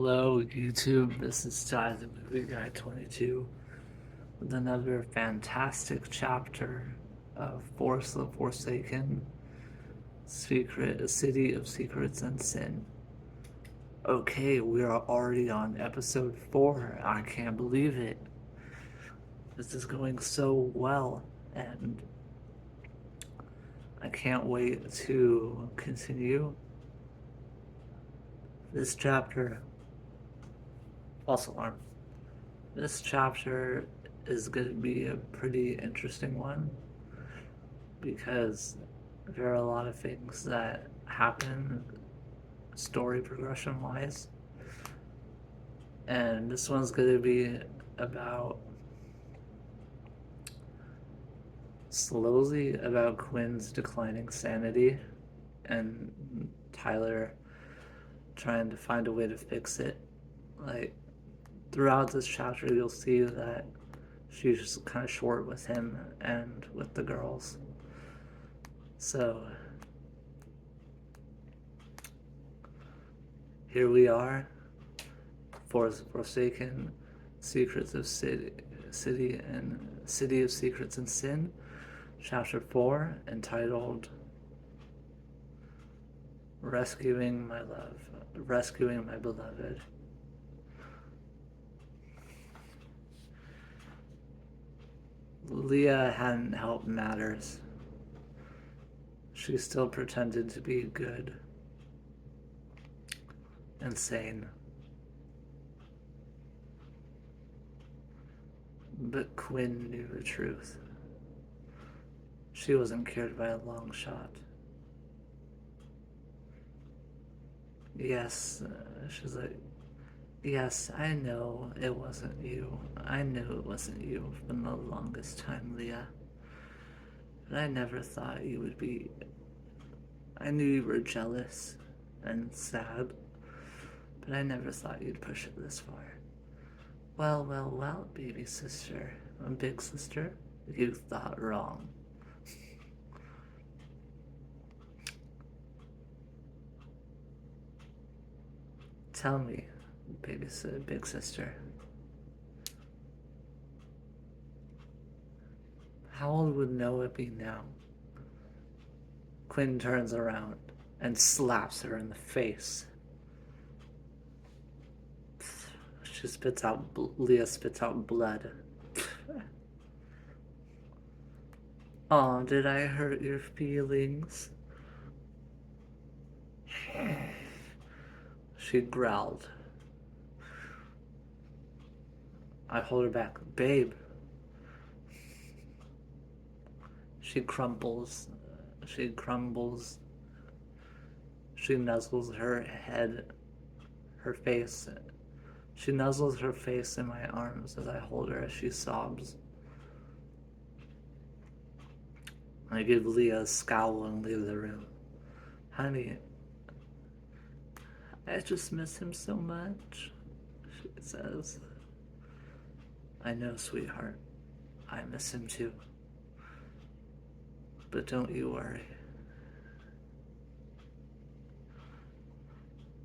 Hello, YouTube. This is Ty, the Movie Guy 22, with another fantastic chapter of Forrest the Forsaken, Secret City of Secrets and Sin. Okay, we are already on episode 4. I can't believe it. This is going so well, and I can't wait to continue this chapter. False alarm. This chapter is going to be a pretty interesting one because there are a lot of things that happen story progression wise. And this one's going to be about slowly about Quinn's declining sanity and Tyler trying to find a way to fix it. Like, throughout this chapter, you'll see that she's kind of short with him and with the girls. So, here we are, Forsaken, Secrets of City of Secrets and Sin, Chapter 4, entitled Rescuing My Love, Rescuing My Beloved. Leah hadn't helped matters. She still pretended to be good and sane. But Quinn knew the truth. She wasn't cured by a long shot. Yes, she's like, yes, I know it wasn't you. I knew it wasn't you for the longest time, Leah. But I never thought you would be. I knew you were jealous and sad, but I never thought you'd push it this far. Well, baby sister, big sister, you thought wrong. Tell me, big sister, how old would Noah be now? Quinn turns around and slaps her in the face. Leah spits out blood. Oh, did I hurt your feelings? She growled. I hold her back. Babe. She crumbles. She crumbles. She nuzzles her head, her face. She nuzzles her face in my arms as I hold her as she sobs. I give Leah a scowl and leave the room. Honey, I just miss him so much, she says. I know, sweetheart. I miss him too. But don't you worry.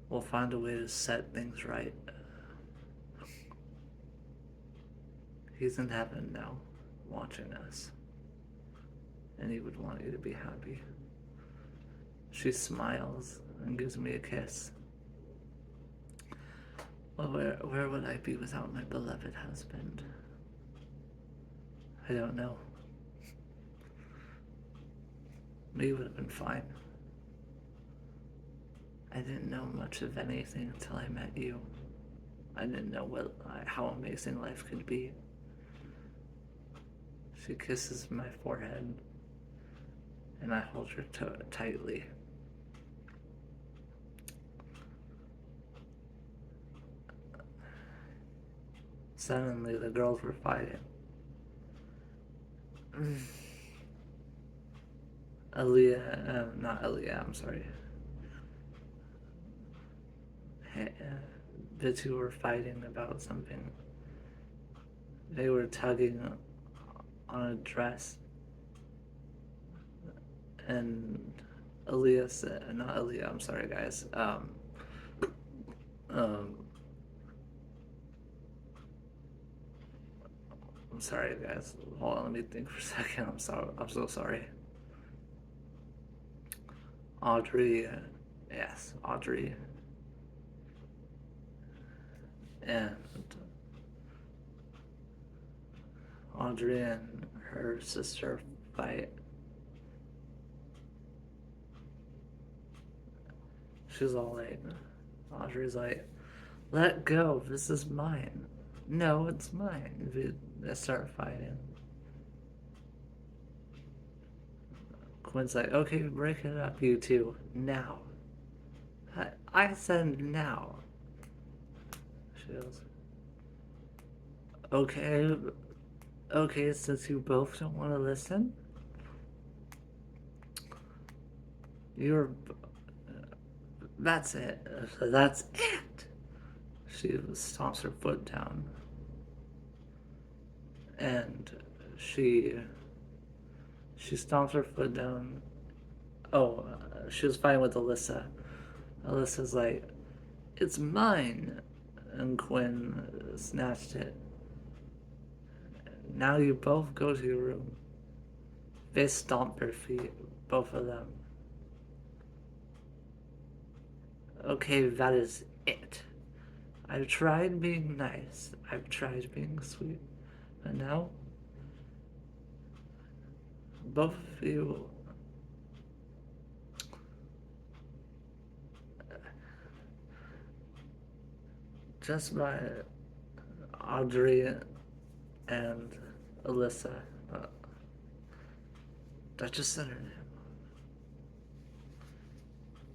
We'll find a way to set things right. He's in heaven now, watching us. And he would want you to be happy. She smiles and gives me a kiss. Well, where would I be without my beloved husband? I don't know. Me would have been fine. I didn't know much of anything until I met you. I didn't know how amazing life could be. She kisses my forehead, and I hold her tightly. Suddenly, the girls were fighting. Not Aaliyah, I'm sorry. The two were fighting about something. They were tugging on a dress. And Aaliyah said, not Aaliyah, I'm sorry guys. sorry, guys. Hold on, let me think for a second. I'm sorry. I'm so sorry. Audrey, yes, Audrey, and Audrey and her sister fight. She's all like, Audrey's like, let go, this is mine. No, it's mine. They start fighting. Quinn's like, okay, break it up, you two, now. I said now. She goes, okay, okay, since you both don't want to listen, you're. That's it. That's it. She stomps her foot down. And she. She stomps her foot down. Oh, she was fighting with Alyssa. Alyssa's like, it's mine. And Quinn snatched it. Now you both go to your room. They stomp their feet, both of them. Okay, that is it. I've tried being nice. I've tried being sweet. And now, both of you. Just by Audrey and Alyssa. Uh, that just said her name.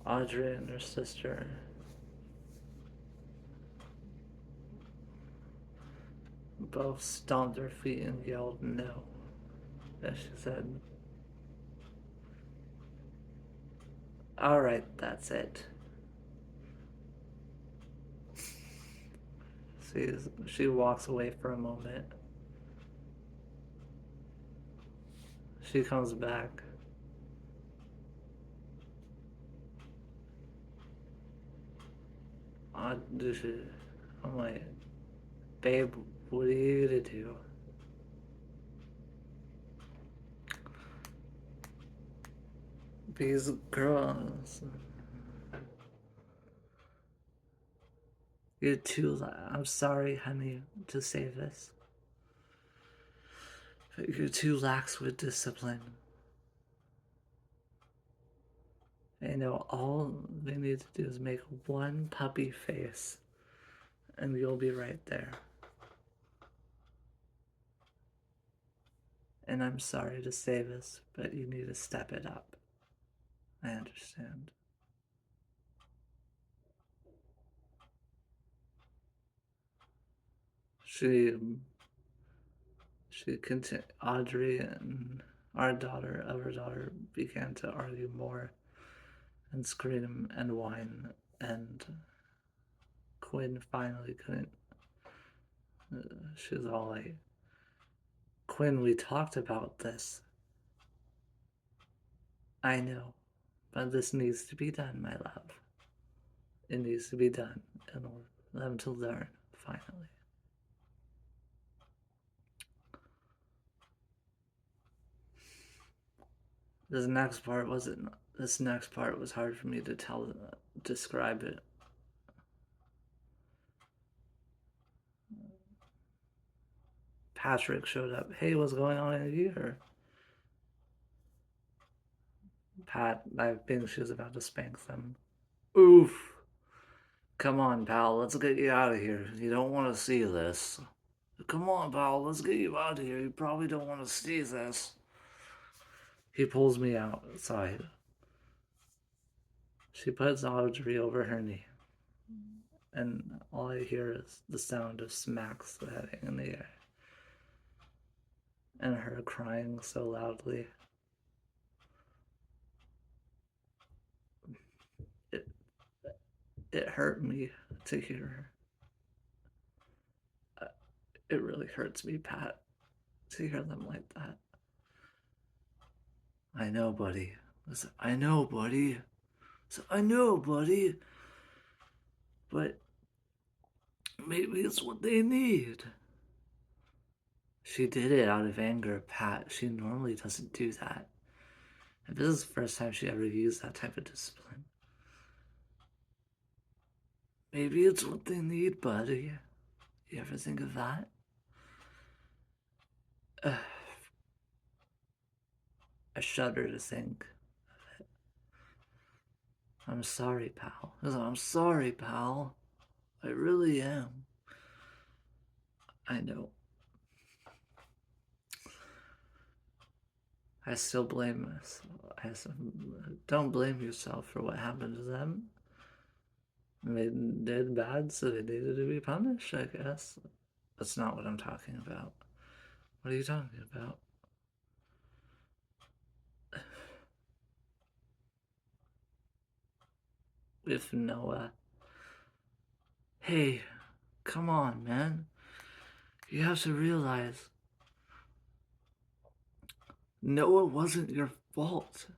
Audrey and her sister. Both stomped their feet and yelled no. As she said, alright, that's it. She walks away for a moment. She comes back. I'm like, babe, what are you gonna do? These girls. You're too. I'm sorry, honey, to say this. But you're too lax with discipline. I know all they need to do is make one puppy face, and you'll be right there. And I'm sorry to say this, but you need to step it up. I understand. She Audrey and our daughter began to argue more and scream and whine, and Quinn finally couldn't. She was all like, Quinn, we talked about this. I know, but this needs to be done, my love. It needs to be done in order for them to learn, finally. This next part wasn't. This next part was hard for me to describe it. Patrick showed up. Hey, what's going on in here? Pat, I think she was about to spank them. Oof. Come on, pal, let's get you out of here. You don't want to see this. Come on, pal, let's get you out of here. You probably don't want to see this. He pulls me outside. She puts Audrey over her knee, and all I hear is the sound of smacks hitting in the air, and her crying so loudly. It, it hurt me to hear her. It really hurts me, Pat, to hear them like that. I know, buddy. Listen, I know, buddy. I know, buddy. But maybe it's what they need. She did it out of anger, Pat. She normally doesn't do that. And this is the first time she ever used that type of discipline. Maybe it's what they need, buddy. You ever think of that? I shudder to think. I'm sorry, pal. I'm sorry, pal. I really am. I know. I still blame us. Don't blame yourself for what happened to them. They did bad, so they needed to be punished, I guess. That's not what I'm talking about. What are you talking about? With Noah. Hey, come on, man. You have to realize Noah wasn't your fault.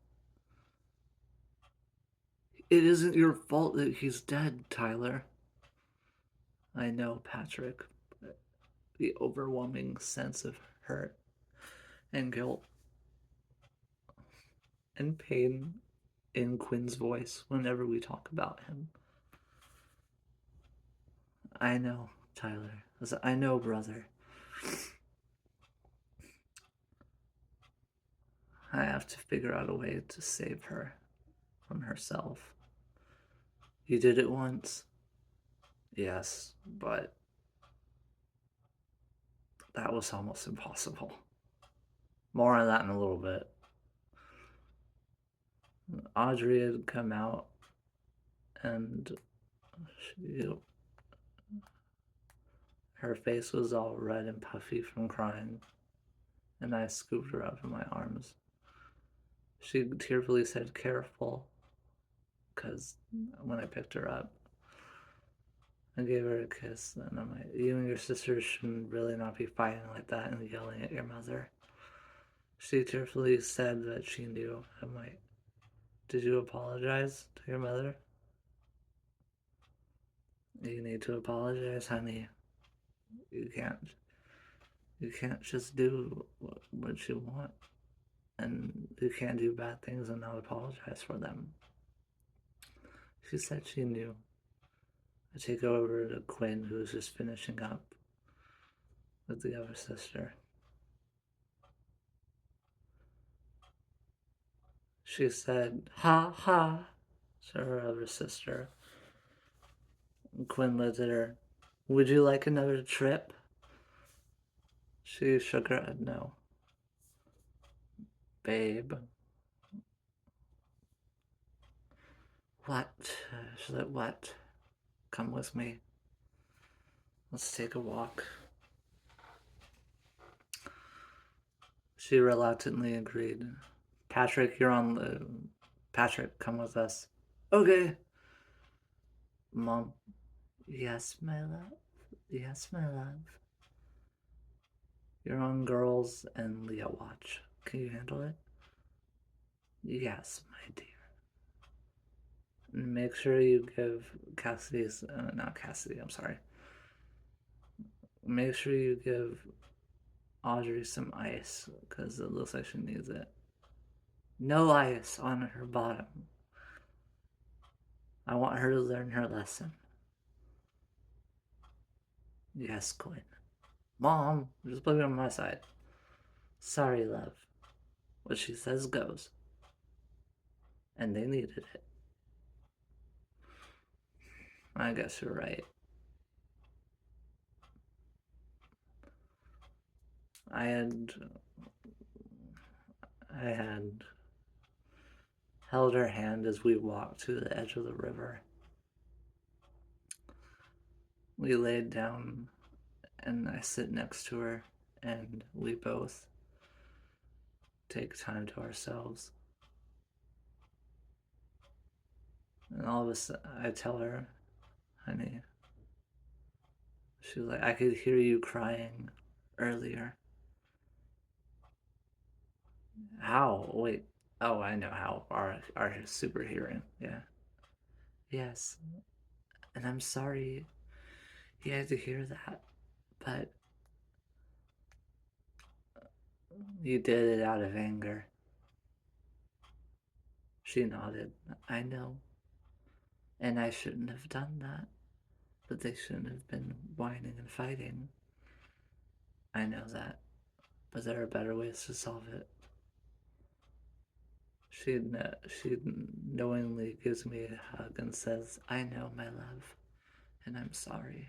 It isn't your fault that he's dead, Tyler. I know, Patrick. The overwhelming sense of hurt and guilt and pain in Quinn's voice whenever we talk about him. I know, Tyler. I know, brother. I have to figure out a way to save her from herself. You did it once. Yes, but that was almost impossible. More on that in a little bit. Audrey had come out and she, her face was all red and puffy from crying, and I scooped her up in my arms. She tearfully said, "Careful," because when I picked her up, I gave her a kiss, and I'm like, "You and your sister shouldn't really not be fighting like that and yelling at your mother." She tearfully said that she knew. I'm like, "Did you apologize to your mother?" You need to apologize, honey. You can't. You can't just do what you want, and you can't do bad things and not apologize for them. She said she knew. I take over to Quinn, who's just finishing up with the other sister. She said, "Ha ha," to her other sister. And Quinn looked at her. "Would you like another trip?" She shook her head no. "Babe." "What?" She's like, "What? Come with me. Let's take a walk." She reluctantly agreed. "Patrick, you're on the. Patrick, come with us." "Okay." "Mom." "Yes, my love. Yes, my love." "You're on girls and Leah watch. Can you handle it?" "Yes, my dear." "Make sure you give Cassidy's. Not Cassidy, I'm sorry. Make sure you give Audrey some ice, because it looks like she needs it." "No ice on her bottom. I want her to learn her lesson." "Yes, Quinn." "Mom, just put me on my side." "Sorry, love. What she says goes." And they needed it. I guess you're right. I had I had held her hand as we walked to the edge of the river. We laid down and I sit next to her and we both take time to ourselves. And all of a sudden I tell her, "Honey," she's like, "I could hear you crying earlier." "How?" "Wait. Oh, I know how. Our super hearing. Yeah." "Yes. And I'm sorry he had to hear that. But You did it out of anger. She nodded. I know. And I shouldn't have done that. But they shouldn't have been whining and fighting. I know that. But there are better ways to solve it. She knowingly gives me a hug and says, I know, my love, and I'm sorry.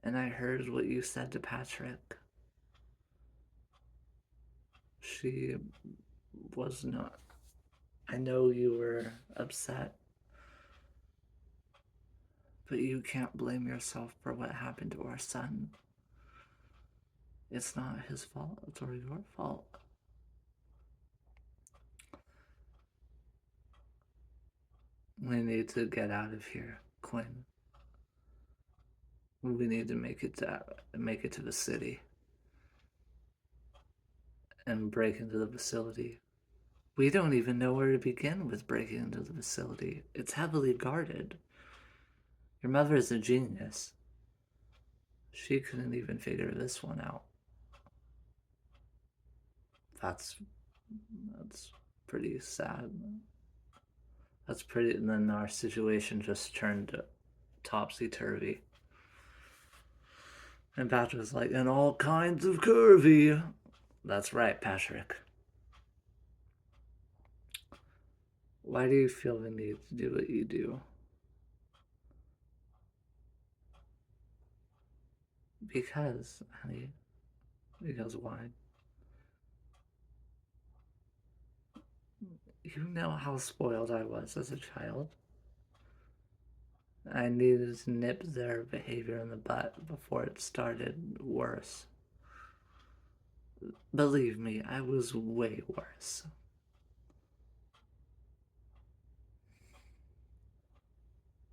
And I heard what you said to Patrick. She was not. I know you were upset, but you can't blame yourself for what happened to our son. It's not his fault or your fault. We need to get out of here, Quinn. We need to make it to the city and break into the facility. We don't even know where to begin with breaking into the facility. It's heavily guarded. Your mother is a genius. She couldn't even figure this one out. That's that's pretty sad. That's pretty. And then our situation just turned topsy turvy. And Patrick's like, and all kinds of curvy. That's right, Patrick. Why do you feel the need to do what you do? Because, honey. Because why? You know how spoiled I was as a child. I needed to nip their behavior in the butt before it started worse. Believe me, I was way worse.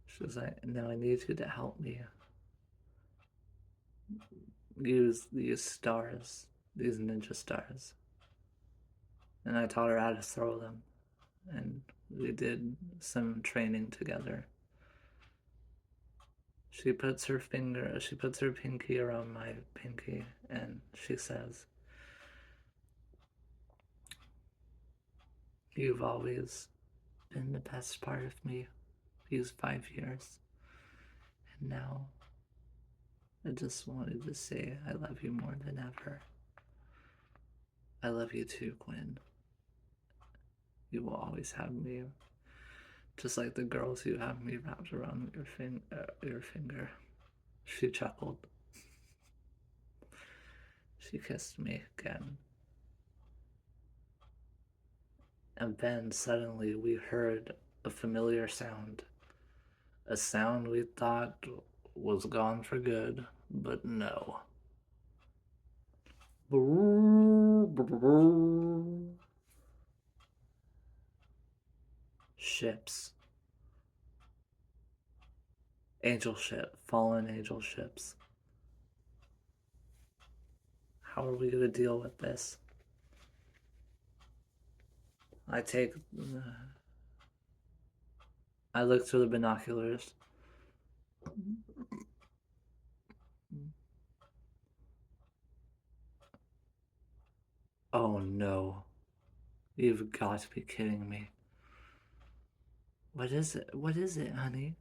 She was like, no, I need you to help me. Use these stars, these ninja stars. And I taught her how to throw them. And we did some training together. She puts her pinky around my pinky, and she says, you've always been the best part of me these 5 years. And now I just wanted to say I love you more than ever. I love you too, Quinn. You will always have me, just like the girls who have me wrapped around your finger. She chuckled. She kissed me again. And then suddenly we heard a familiar sound. A sound we thought was gone for good, but no. Ships. Angel ship. Fallen angel ships. How are we going to deal with this? I take. I look through the binoculars. Oh no. You've got to be kidding me. What is it? What is it, honey?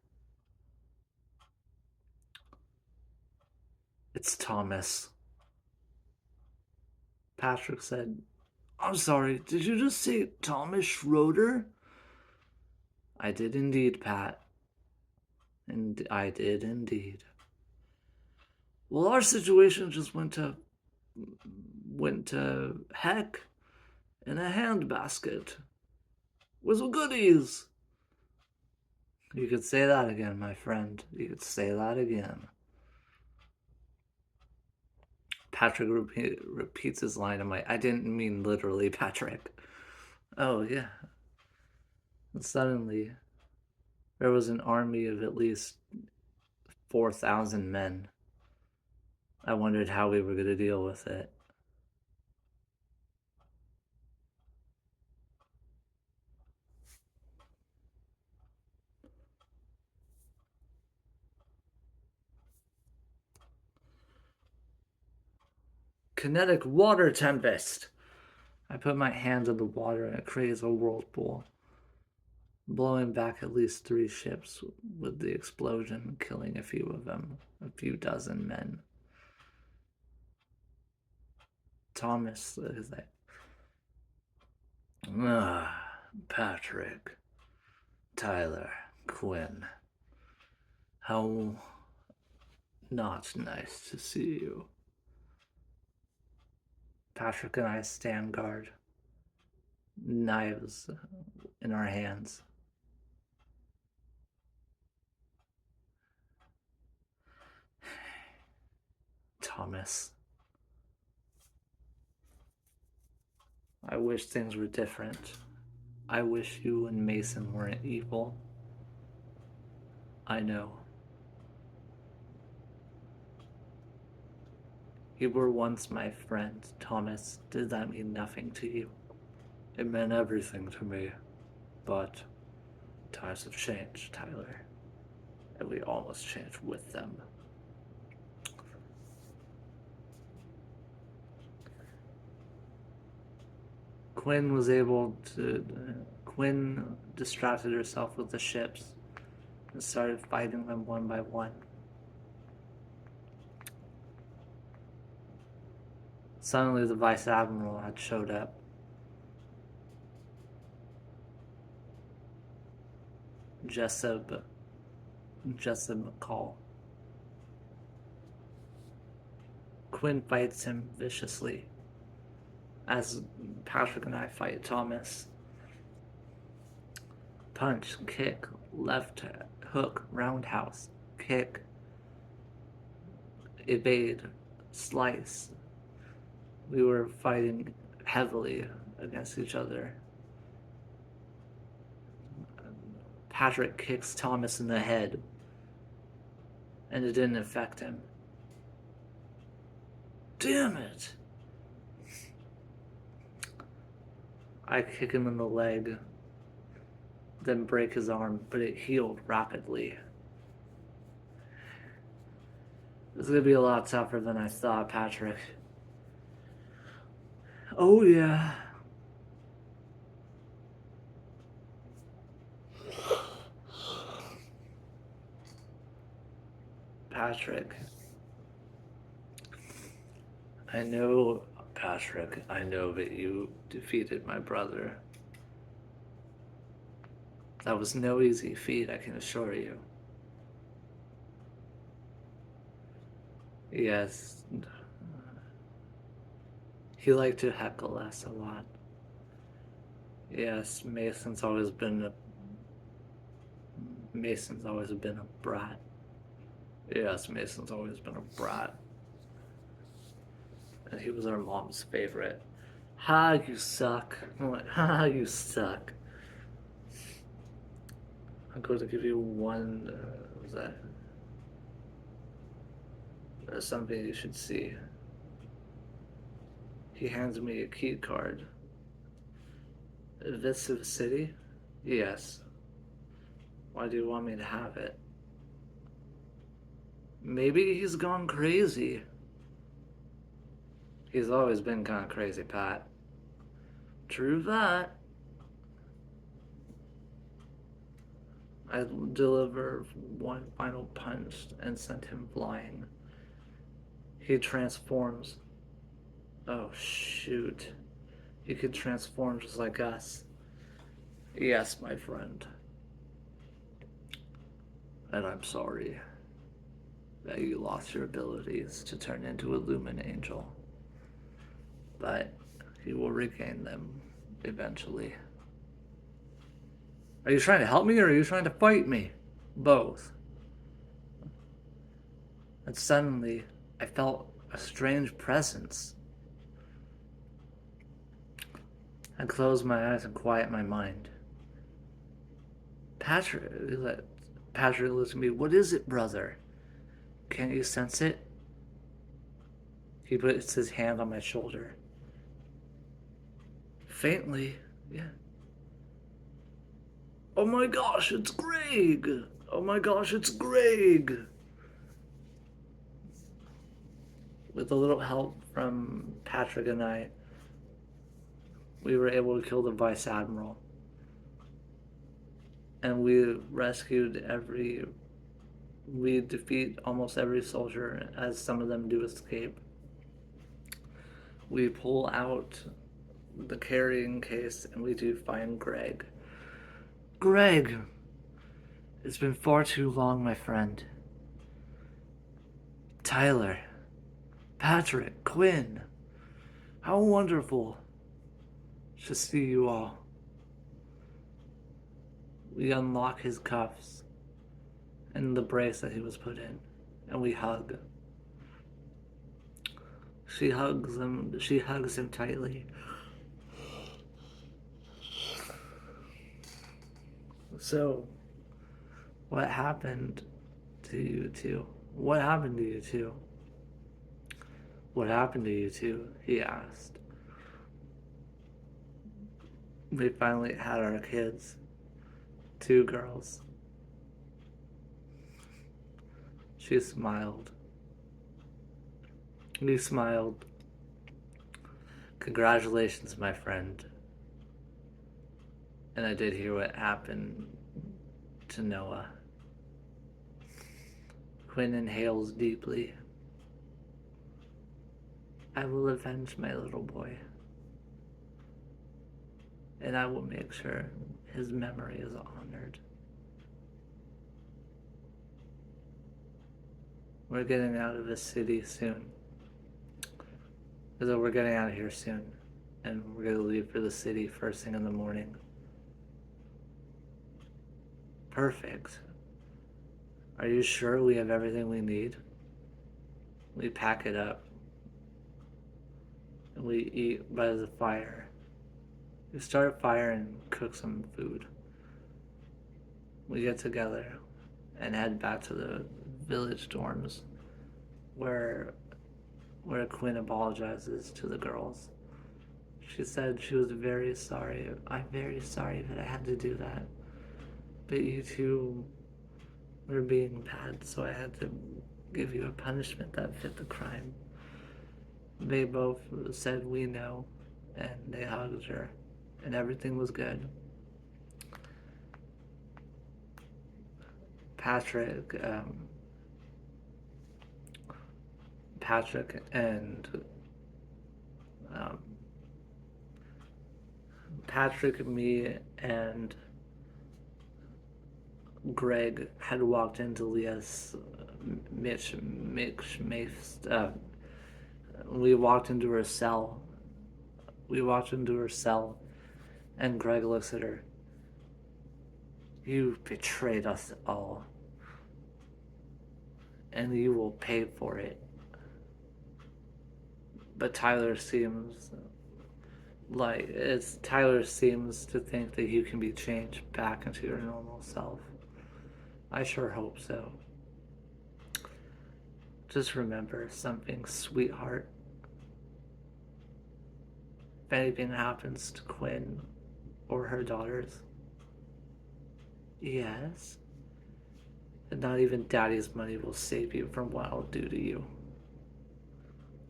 It's Thomas. Patrick said, I'm sorry, did you just say Thomas Schroeder? I did indeed, Pat. And I did indeed. Well, our situation just went to heck in a handbasket with goodies. You could say that again, my friend. You could say that again. Patrick repeats his line. I'm like, I didn't mean literally, Patrick. Oh, yeah. And suddenly, there was an army of at least 4,000 men. I wondered how we were going to deal with it. Kinetic water tempest. I put my hand in the water and it creates a whirlpool, blowing back at least 3 ships with the explosion, killing a few of them, a few dozen men. Thomas is like, Patrick, Tyler, Quinn. How not nice to see you. Patrick and I stand guard, knives in our hands. Thomas, I wish things were different. I wish you and Mason weren't evil. I know. You were once my friend, Thomas. Did that mean nothing to you? It meant everything to me. But times have changed, Tyler. And we all must change with them. Quinn distracted herself with the ships and started fighting them one by one. Suddenly the Vice Admiral had showed up. Jessup McCall. Quinn fights him viciously as Patrick and I fight Thomas. Punch, kick, left hook, roundhouse, kick, evade, slice. We were fighting heavily against each other. Patrick kicks Thomas in the head, and it didn't affect him. Damn it! I kick him in the leg, then break his arm, but it healed rapidly. It's gonna be a lot tougher than I thought, Patrick. Oh yeah. Patrick. I know, Patrick, I know that you defeated my brother. That was no easy feat, I can assure you. Yes. He liked to heckle us a lot. Yes, Mason's always been a brat. Yes, Mason's always been a brat. And he was our mom's favorite. Ha, you suck. I'm like, ha, you suck. I'm going to give you one, something you should see. He hands me a key card. Visive City? Yes. Why do you want me to have it? Maybe he's gone crazy. He's always been kind of crazy, Pat. True that. I deliver one final punch and send him flying. He transforms. Oh, shoot. He could transform just like us. Yes, my friend. And I'm sorry that you lost your abilities to turn into a Lumen Angel. But you will regain them eventually. Are you trying to help me or are you trying to fight me? Both. And suddenly, I felt a strange presence. I closed my eyes and quiet my mind. Patrick looks at me. What is it, brother? Can't you sense it? He puts his hand on my shoulder. Faintly, yeah. Oh my gosh, it's Gregg! Oh my gosh, it's Gregg! with a little help from Patrick and I, we were able to kill the Vice Admiral. And we defeat almost every soldier, as some of them do escape. We pull out the carrying case and we do find Gregg. Gregg! It's been far too long, my friend. Tyler. Patrick. Quinn. How wonderful to see you all. We unlock his cuffs and the brace that he was put in, and we hug. She hugs him tightly. So, what happened to you two? What happened to you two? What happened to you two? He asked. We finally had our kids. 2 girls. She smiled. He smiled. Congratulations, my friend. And I did hear what happened to Noah. Quinn inhales deeply. I will avenge my little boy. And I will make sure his memory is honored. We're getting out of this city soon. So we're getting out of here soon. And we're going to leave for the city first thing in the morning. Perfect. Are you sure we have everything we need? We pack it up. And we eat by the fire. We start a fire and cook some food. We get together and head back to the village dorms where Quinn apologizes to the girls. She said she was very sorry. I'm very sorry that I had to do that. But you two were being bad, so I had to give you a punishment that fit the crime. They both said we know, and they hugged her, and everything was good. Patrick me, and Gregg had walked into Leah's we walked into her cell. And Gregg looks at her. You betrayed us all. And you will pay for it. But Tyler seems to think that you can be changed back into your normal self. I sure hope so. Just remember something, sweetheart. If anything happens to Quinn or her daughters, yes, and not even Daddy's money will save you from what I'll do to you.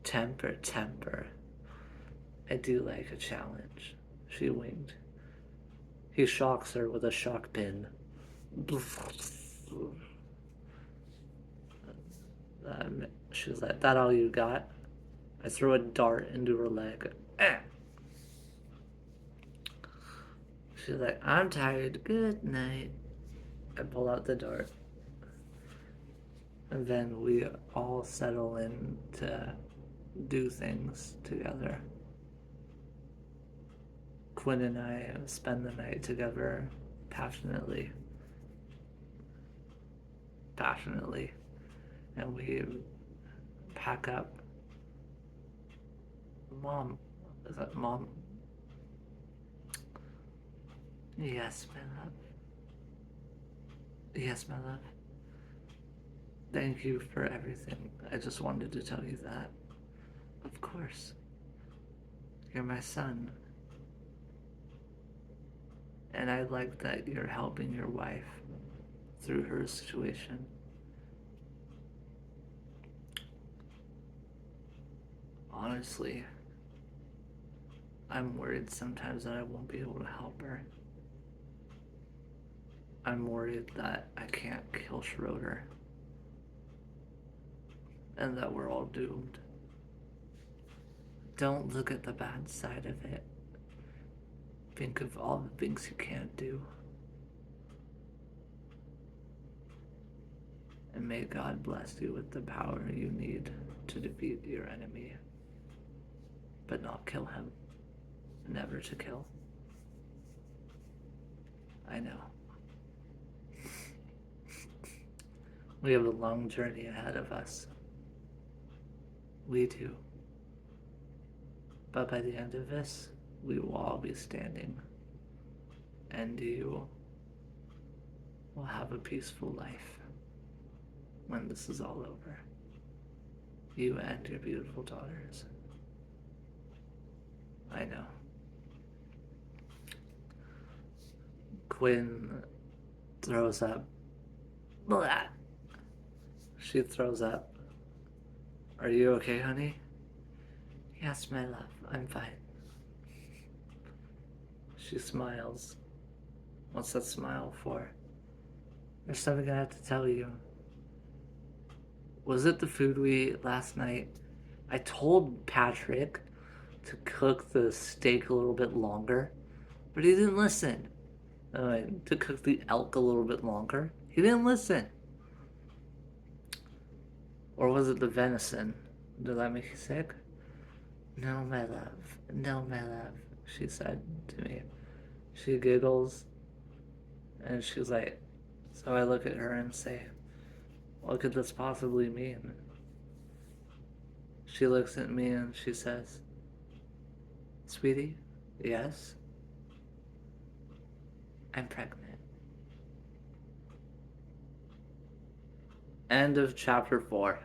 Temper. I do like a challenge. She winked. He shocks her with a shock pin. She's like, that all you got? I throw a dart into her leg. She's like, I'm tired. Good night. I pull out the dart. And then we all settle in to do things together. Quinn and I spend the night together passionately. And we pack up. Mom. Is that Mom? Yes, my love. Yes, my love. Thank you for everything. I just wanted to tell you that. Of course. You're my son. And I like that you're helping your wife through her situation. Honestly, I'm worried sometimes that I won't be able to help her. I'm worried that I can't kill Schroeder and that we're all doomed. Don't look at the bad side of it. Think of all the things you can't do. And may God bless you with the power you need to defeat your enemy. But not kill him. Never to kill. I know. We have a long journey ahead of us. We do. But by the end of this, we will all be standing. And you will have a peaceful life when this is all over. You and your beautiful daughters. I know. Quinn throws up. Blah. She throws up. Are you okay, honey? Yes, my love. I'm fine. She smiles. What's that smile for? There's something I have to tell you. Was it the food we ate last night? I told Patrick to cook the steak a little bit longer, but he didn't listen. To cook the elk a little bit longer. He didn't listen. Or was it the venison? Did that make you sick? No, my love. No, my love, she said to me. She giggles, and she's like, so I look at her and say, what could this possibly mean? She looks at me and she says, sweetie, yes? I'm pregnant. End of chapter 4.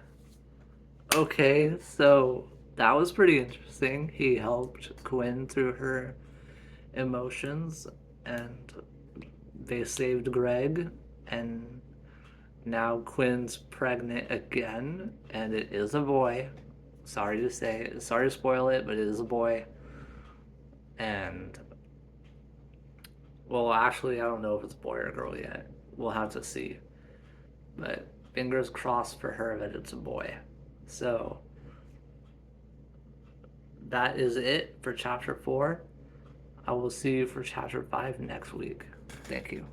Okay, so that was pretty interesting. He helped Quinn through her emotions, and they saved Gregg, and now Quinn's pregnant again, and it is a boy. Sorry to say, sorry to spoil it, but it is a boy. And, well, actually, I don't know if it's a boy or a girl yet. We'll have to see. But fingers crossed for her that it's a boy. So, that is it for chapter 4. I will see you for chapter 5 next week. Thank you.